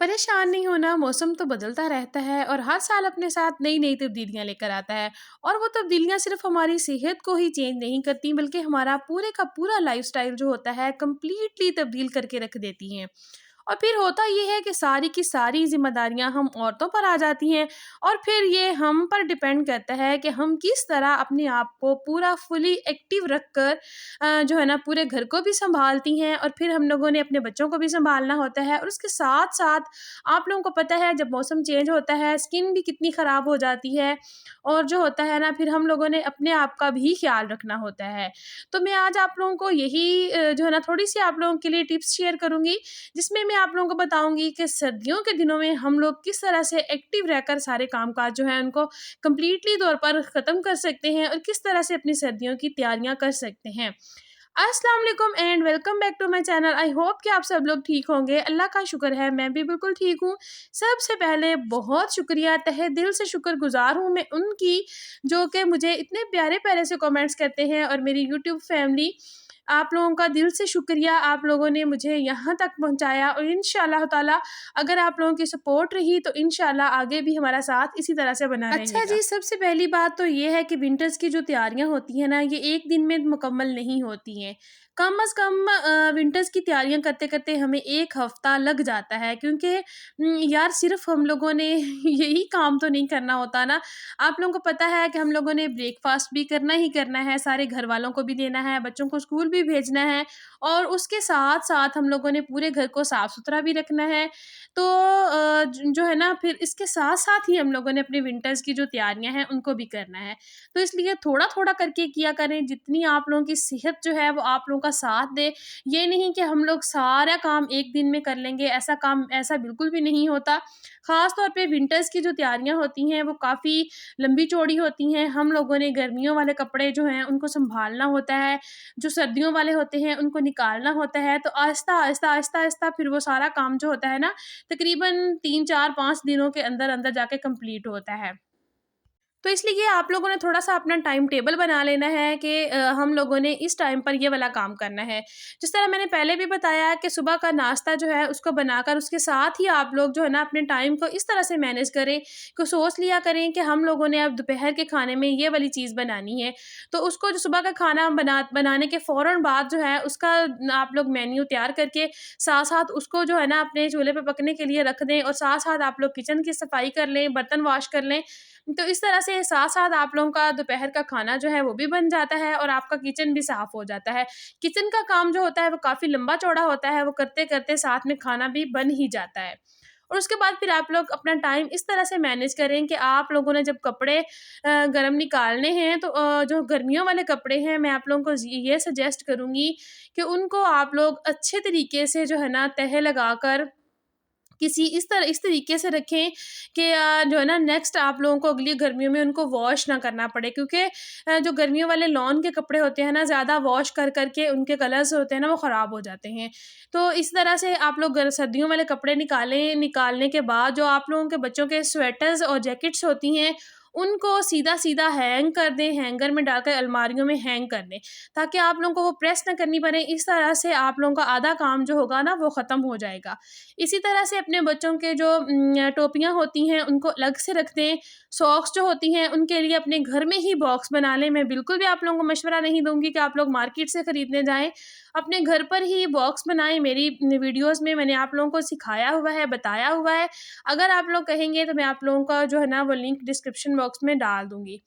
परेशान नहीं होना, मौसम तो बदलता रहता है और हर साल अपने साथ नई-नई तब्दीलियाँ लेकर आता है। और वो तब्दीलियाँ सिर्फ़ हमारी सेहत को ही चेंज नहीं करती बल्कि हमारा पूरे का पूरा लाइफ़स्टाइल जो होता है कंप्लीटली तब्दील करके रख देती हैं। और फिर होता ये है कि सारी की सारी ज़िम्मेदारियाँ हम औरतों पर आ जाती हैं और फिर ये हम पर डिपेंड करता है कि हम किस तरह अपने आप को पूरा फुली एक्टिव रख कर जो है ना पूरे घर को भी सँभालती हैं और फिर हम लोगों ने अपने बच्चों को भी सँभालना होता है। और उसके साथ-साथ आप लोगों को पता है जब मौसम चेंज होता है, स्किन भी कितनी ख़राब हो जाती है और जो होता है ना फिर हम लोगों ने अपने आप का भी ख़्याल रखना होता है। तो मैं आज आप लोगों को यही जो है ना थोड़ी-सी आप लोगों के लिए टिप्स शेयर करूँगी, जिसमें मैं आप लोगों को बताऊँगी कि सर्दियों के दिनों में हम लोग किस तरह से एक्टिव रहकर सारे काम-काज जो हैं उनको कंप्लीटली तौर पर ख़त्म कर सकते हैं और किस तरह से अपनी सर्दियों की तैयारियाँ कर सकते हैं। अस्सलाम वालेकुम and welcome back to my channel. I hope कि आप सब लोग ठीक होंगे। अल्लाह का शुक्र है मैं भी बिल्कुल ठीक हूँ। सबसे पहले बहुत शुक्रिया, तहे दिल से शुक्रगुज़ार हूँ मैं उनकी, जो कि मुझे इतने प्यारे-प्यारे से कमेंट्स करते हैं। और मेरी यूट्यूब फैमिली, आप लोगों का दिल से शुक्रिया, आप लोगों ने मुझे यहाँ तक पहुँचाया और इंशाअल्लाह ताला अगर आप लोगों की सपोर्ट रही तो इंशाअल्लाह आगे भी हमारा साथ इसी तरह से बना अच्छा रहेगा। जी, सबसे पहली बात तो ये है कि विंटर्स की जो तैयारियाँ होती हैं ना, ये एक दिन में मुकम्मल नहीं होती हैं। कम अज़ कम विंटर्स की तैयारियाँ करते-करते हमें 1 हफ़्ता लग जाता है, क्योंकि यार सिर्फ़ हम लोगों ने यही काम तो नहीं करना होता ना। आप लोगों को पता है कि हम लोगों ने ब्रेकफ़ास्ट भी करना ही करना है, सारे घरवालों को भी देना है, बच्चों को स्कूल भी भेजना है और उसके साथ-साथ हम लोगों ने पूरे घर को साफ़-सुथरा भी रखना है। तो जो है ना फिर इसके साथ-साथ ही हम लोगों ने अपने विंटर्स की जो तैयारियाँ हैं उनको भी करना है। तो इसलिए थोड़ा-थोड़ा करके किया करें, जितनी आप लोगों की सेहत जो है वो आप लोगों का साथ दे। ये नहीं कि हम लोग सारा काम एक दिन में कर लेंगे, ऐसा बिल्कुल भी नहीं होता। ख़ास तौर पे विंटर्स की जो तैयारियाँ होती हैं वो काफ़ी लंबी-चौड़ी होती हैं। हम लोगों ने गर्मियों वाले कपड़े जो हैं उनको सँभालना होता है, जो सर्दियों वाले होते हैं उनको निकालना होता है। तो आहिस्ता-आहिस्ता फिर वो सारा काम जो होता है ना, तकरीबन 3, 4, 5 दिनों के अंदर-अंदर जाके कंप्लीट होता है। तो इसलिए आप लोगों ने थोड़ा-सा अपना टाइम टेबल बना लेना है कि हम लोगों ने इस टाइम पर ये वाला काम करना है। जिस तरह मैंने पहले भी बताया कि सुबह का नाश्ता जो है उसको बनाकर उसके साथ ही आप लोग जो है ना अपने टाइम को इस तरह से मैनेज करें कि सोच लिया करें कि हम लोगों ने अब दोपहर के खाने में ये वाली चीज़ बनानी है। तो उसको जो सुबह का खाना बनाने के फ़ौरन बाद जो है उसका आप लोग मेन्यू तैयार करके साथ-साथ उसको जो है ना अपने चूल्हे पे पकने के लिए रख दें और साथ-साथ आप लोग किचन की सफाई कर लें, बर्तन वॉश कर लें। तो इस तरह से साथ-साथ आप लोगों का दोपहर का खाना जो है वो भी बन जाता है और आपका किचन भी साफ़ हो जाता है। किचन का काम जो होता है वो काफ़ी लंबा-चौड़ा होता है, वो करते-करते साथ में खाना भी बन ही जाता है। और उसके बाद फिर आप लोग अपना टाइम इस तरह से मैनेज करें कि आप लोगों ने जब कपड़े गरम निकालने हैं तो जो गर्मियों वाले कपड़े हैं मैं आप लोगों को ये सजेस्ट करूँगी कि उनको आप लोग अच्छे तरीके से जो है ना तह लगाकर इस तरीके से रखें कि जो है ना नेक्स्ट आप लोगों को अगली गर्मियों में उनको वॉश ना करना पड़े, क्योंकि जो गर्मियों वाले लॉन के कपड़े होते हैं ना, ज़्यादा वॉश कर के उनके कलर्स होते हैं ना वो ख़राब हो जाते हैं। तो इस तरह से आप लोग सर्दियों वाले कपड़े निकालने के बाद जो आप लोगों के बच्चों के स्वेटर्स और जैकेट्स होती हैं उनको सीधा-सीधा हैंग कर दें, हैंगर में डालकर अलमारियों में हैंग कर दें, ताकि आप लोगों को वो प्रेस ना करनी पड़े। इस तरह से आप लोगों का आधा काम जो होगा ना वो ख़त्म हो जाएगा। इसी तरह से अपने बच्चों के जो टोपियाँ होती हैं उनको अलग से रख दें। सॉक्स जो होती हैं उनके लिए अपने घर में ही बॉक्स बना लें। मैं बिल्कुल भी आप लोगों को मशवरा नहीं दूँगी कि आप लोग मार्केट से खरीदने जाएँ। अपने घर पर ही बॉक्स बनाएँ। मेरी वीडियोज़ में मैंने आप लोगों को सिखाया हुआ है, बताया हुआ है। अगर आप लोग कहेंगे तो मैं आप लोगों का जो है ना वो लिंक डिस्क्रिप्शन बॉक्स में डाल दूँगी।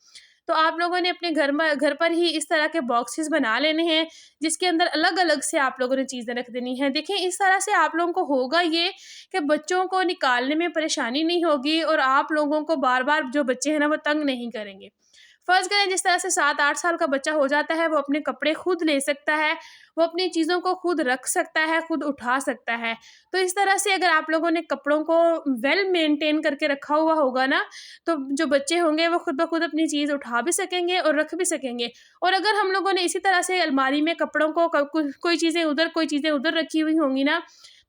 तो आप लोगों ने अपने घर पर ही इस तरह के बॉक्सेस बना लेने हैं, जिसके अंदर अलग-अलग से आप लोगों ने चीज़ें रख देनी हैं। देखें इस तरह से आप लोगों को होगा ये कि बच्चों को निकालने में परेशानी नहीं होगी और आप लोगों को बार-बार जो बच्चे हैं ना वो तंग नहीं करेंगे। फ़र्ज़ करें जिस तरह से 7-8 साल का बच्चा हो जाता है, वो अपने कपड़े खुद ले सकता है, वो अपनी चीज़ों को खुद रख सकता है, खुद उठा सकता है। तो इस तरह से अगर आप लोगों ने कपड़ों को वेल मेंटेन करके रखा हुआ होगा ना, तो जो बच्चे होंगे वो खुद ब खुद अपनी चीज़ उठा भी सकेंगे और रख भी सकेंगे। और अगर हम लोगों ने इसी तरह से अलमारी में कपड़ों को कोई चीज़ें उधर, कोई चीज़ें उधर रखी हुई होंगी ना,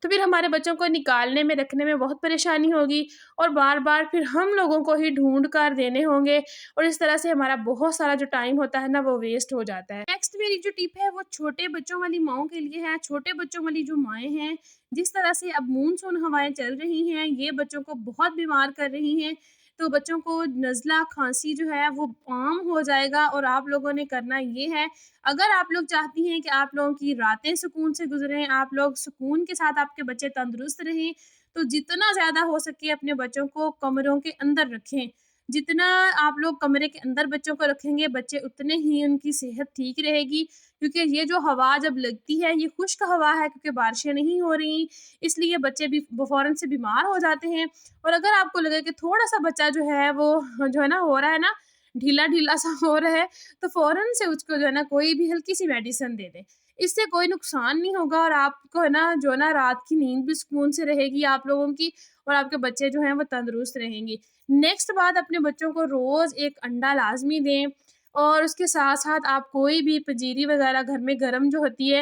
तो फिर हमारे बच्चों को निकालने में, रखने में बहुत परेशानी होगी और बार-बार फिर हम लोगों को ही ढूँढ कर देने होंगे और इस तरह से हमारा बहुत सारा जो टाइम होता है ना वो वेस्ट हो जाता है। नेक्स्ट मेरी जो टिप है वो छोटे बच्चों वाली माँओं के लिए है। छोटे बच्चों वाली जो माएँ हैं, जिस तरह से अब मानसून हवाएँ चल रही हैं, ये बच्चों को बहुत बीमार कर रही हैं। तो बच्चों को नज़ला, खाँसी जो है वो आम हो जाएगा और आप लोगों ने करना ये है, अगर आप लोग चाहती हैं कि आप लोगों की रातें सुकून से गुज़रें, आप लोग सुकून के साथ आपके बच्चे तंदुरुस्त रहें, तो जितना ज़्यादा हो सके अपने बच्चों को कमरों के अंदर रखें। जितना आप लोग कमरे के अंदर बच्चों को रखेंगे, बच्चे उतने ही उनकी सेहत ठीक रहेगी, क्योंकि ये जो हवा जब लगती है, ये खुश्क हवा है क्योंकि बारिशें नहीं हो रही, इसलिए बच्चे भी फ़ौरन से बीमार हो जाते हैं। और अगर आपको लगे कि थोड़ा-सा बच्चा जो है वो जो है ना हो रहा है ना, ढीला-ढीला सा हो रहा है, तो फ़ौरन से उसको जो है ना कोई भी हल्की-सी मेडिसिन दे दें। इससे कोई नुकसान नहीं होगा और आपको है ना जो है ना रात की नींद भी सुकून से रहेगी आप लोगों की और आपके बच्चे जो हैं वो तंदुरुस्त रहेंगे। नेक्स्ट बात, अपने बच्चों को रोज़ एक अंडा लाज़मी दें और उसके साथ-साथ आप कोई भी पंजीरी वग़ैरह घर में गरम जो होती है,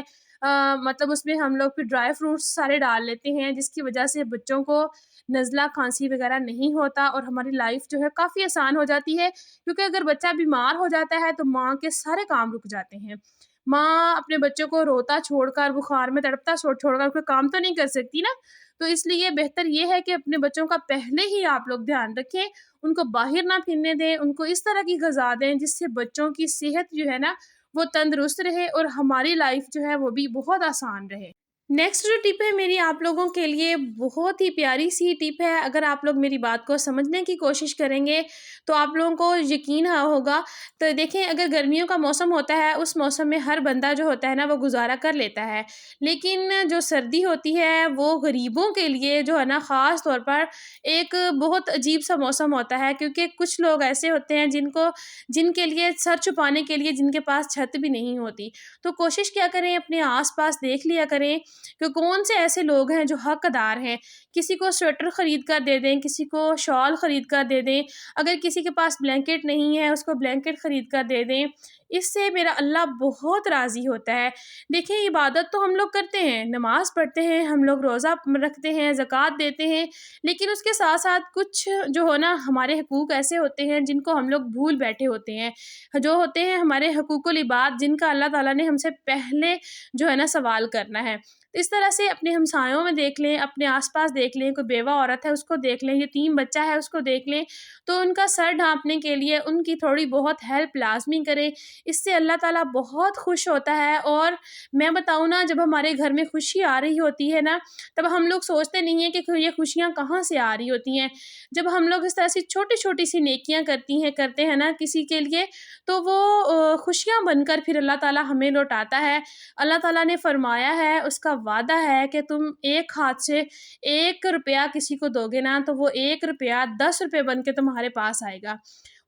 मतलब उसमें हम लोग फिर ड्राई फ्रूट्स सारे डाल लेते हैं, जिसकी वजह से बच्चों को नज़ला, खाँसी वग़ैरह नहीं होता और हमारी लाइफ़ जो है काफ़ी आसान हो जाती है। क्योंकि अगर बच्चा बीमार हो जाता है तो माँ के सारे काम रुक जाते हैं। माँ अपने बच्चों को रोता छोड़कर, बुखार में तड़पता छोड़कर कोई काम तो नहीं कर सकती ना। तो इसलिए बेहतर ये है कि अपने बच्चों का पहले ही आप लोग ध्यान रखें, उनको बाहर ना फिरने दें, उनको इस तरह की ग़िज़ा दें जिससे बच्चों की सेहत जो है ना वो तंदुरुस्त रहे और हमारी लाइफ़ जो है वो भी बहुत आसान रहे। नेक्स्ट जो टिप है मेरी आप लोगों के लिए, बहुत ही प्यारी-सी टिप है। अगर आप लोग मेरी बात को समझने की कोशिश करेंगे, तो आप लोगों को यकीन होगा। तो देखें, अगर गर्मियों का मौसम होता है, उस मौसम में हर बंदा जो होता है ना, वो गुज़ारा कर लेता है। लेकिन जो सर्दी होती है, वो गरीबों के लिए जो है ना, ख़ास तौर पर एक बहुत अजीब-सा मौसम होता है, क्योंकि कुछ लोग ऐसे होते हैं जिनके लिए सर छुपाने के लिए जिनके पास छत भी नहीं होती। तो कोशिश क्या करें, अपने आस-पास देख लिया करें कि कौन से ऐसे लोग हैं जो हकदार हैं। किसी को स्वेटर ख़रीद कर दे दें, किसी को शॉल ख़रीद कर दे दें, अगर किसी के पास ब्लैंकेट नहीं है उसको ब्लैंकेट ख़रीद कर दे दें। इससे मेरा अल्लाह बहुत राज़ी होता है। देखिए, इबादत तो हम लोग करते हैं, नमाज़ पढ़ते हैं, हम लोग रोज़ा रखते हैं, ज़कात देते हैं, लेकिन उसके साथ-साथ कुछ जो हो ना हमारे हकूक़ ऐसे होते हैं जिनको हम लोग भूल बैठे होते हैं। जो होते हैं हमारे हकूक़ुल इबाद, जिनका अल्लाह ताला ने हमसे पहले जो है ना सवाल करना है। तो इस तरह से अपने हमसायों में देख लें, अपने आस-पास देख लें, कोई बेवा औरत है उसको देख लें, यतीम बच्चा है उसको देख लें, तो उनका सर ढाँपने के लिए उनकी थोड़ी बहुत हेल्प लाज़मी करें। इससे अल्लाह ताला बहुत खुश होता है और मैं बताऊँ ना, जब हमारे घर में खुशी आ रही होती है ना, तब हम लोग सोचते नहीं हैं कि ये खुशियाँ कहाँ से आ रही होती हैं। जब हम लोग इस तरह से छोटी-छोटी सी नेकियाँ करते हैं ना किसी के लिए, तो वो खुशियाँ बनकर फिर अल्लाह ताला हमें लौटाता है। अल्लाह ताला ने फ़रमाया है, उसका वादा है कि तुम एक हाथ से 1 रुपया किसी को दोगे ना, तो वो 1 रुपया 10 रुपए बन के तुम्हारे पास आएगा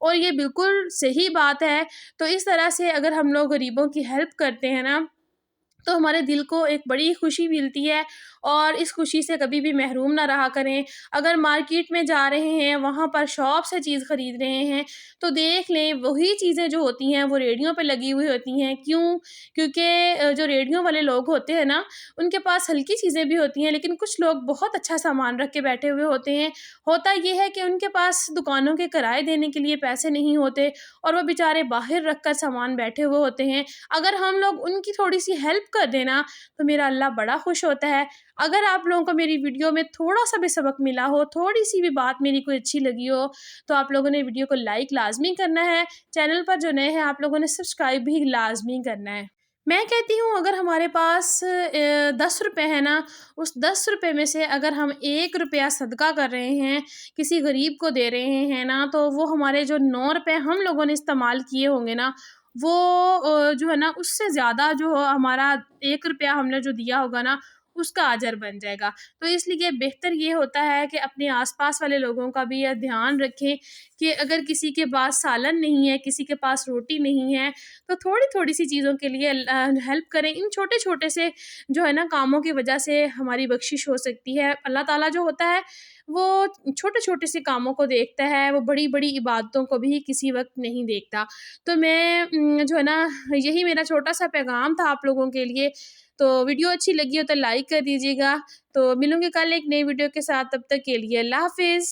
और ये बिल्कुल सही बात है। तो इस तरह से अगर हम लोग गरीबों की हेल्प करते हैं ना, तो हमारे दिल को एक बड़ी खुशी मिलती है और इस खुशी से कभी भी महरूम ना रहा करें। अगर मार्केट में जा रहे हैं, वहाँ पर शॉप से चीज़ खरीद रहे हैं, तो देख लें वही चीज़ें जो होती हैं वो रेडियो पे लगी हुई होती हैं। क्यों? क्योंकि जो रेडियो वाले लोग होते हैं ना, उनके पास हल्की चीज़ें भी होती हैं, लेकिन कुछ लोग बहुत अच्छा सामान रख के बैठे हुए होते हैं। होता ये है कि उनके पास दुकानों के किराए देने के लिए पैसे नहीं होते और वो बेचारे बाहर रख कर सामान बैठे हुए होते हैं। अगर हम लोग उनकी थोड़ी-सी हेल्प कर दें ना, तो मेरा अल्लाह बड़ा खुश होता है। अगर आप लोगों को मेरी वीडियो में थोड़ा-सा भी सबक मिला हो, थोड़ी-सी भी बात मेरी कोई अच्छी लगी हो, तो आप लोगों ने वीडियो को लाइक लाज़मी करना है। चैनल पर जो नए हैं, आप लोगों ने सब्सक्राइब भी लाज़मी करना है। मैं कहती हूँ, अगर हमारे पास 10 रुपए हैं ना, उस 10 रुपए में से अगर हम 1 रुपया सदका कर रहे हैं, किसी गरीब को दे रहे हैं ना, तो वो हमारे जो 9 रुपए हम लोगों ने इस्तेमाल किए होंगे ना, वो जो है ना उससे ज़्यादा जो हमारा 1 रुपया हमने जो दिया होगा ना, उसका अजर बन जाएगा। तो इसलिए बेहतर ये होता है कि अपने आस-पास वाले लोगों का भी यह ध्यान रखें कि अगर किसी के पास सालन नहीं है, किसी के पास रोटी नहीं है, तो थोड़ी-थोड़ी सी चीज़ों के लिए हेल्प करें। इन छोटे-छोटे से जो है ना कामों की वजह से हमारी बख्शिश हो सकती है। अल्लाह ताला जो होता है, वो छोटे-छोटे से कामों को देखता है, वो बड़ी-बड़ी इबादतों को भी किसी वक़्त नहीं देखता। तो मैं जो है ना, यही मेरा छोटा-सा पैगाम था आप लोगों के लिए। तो वीडियो अच्छी लगी हो तो लाइक कर दीजिएगा। तो मिलूँगी कल एक नई वीडियो के साथ, तब तक के लिए अल्लाह हाफ़िज़।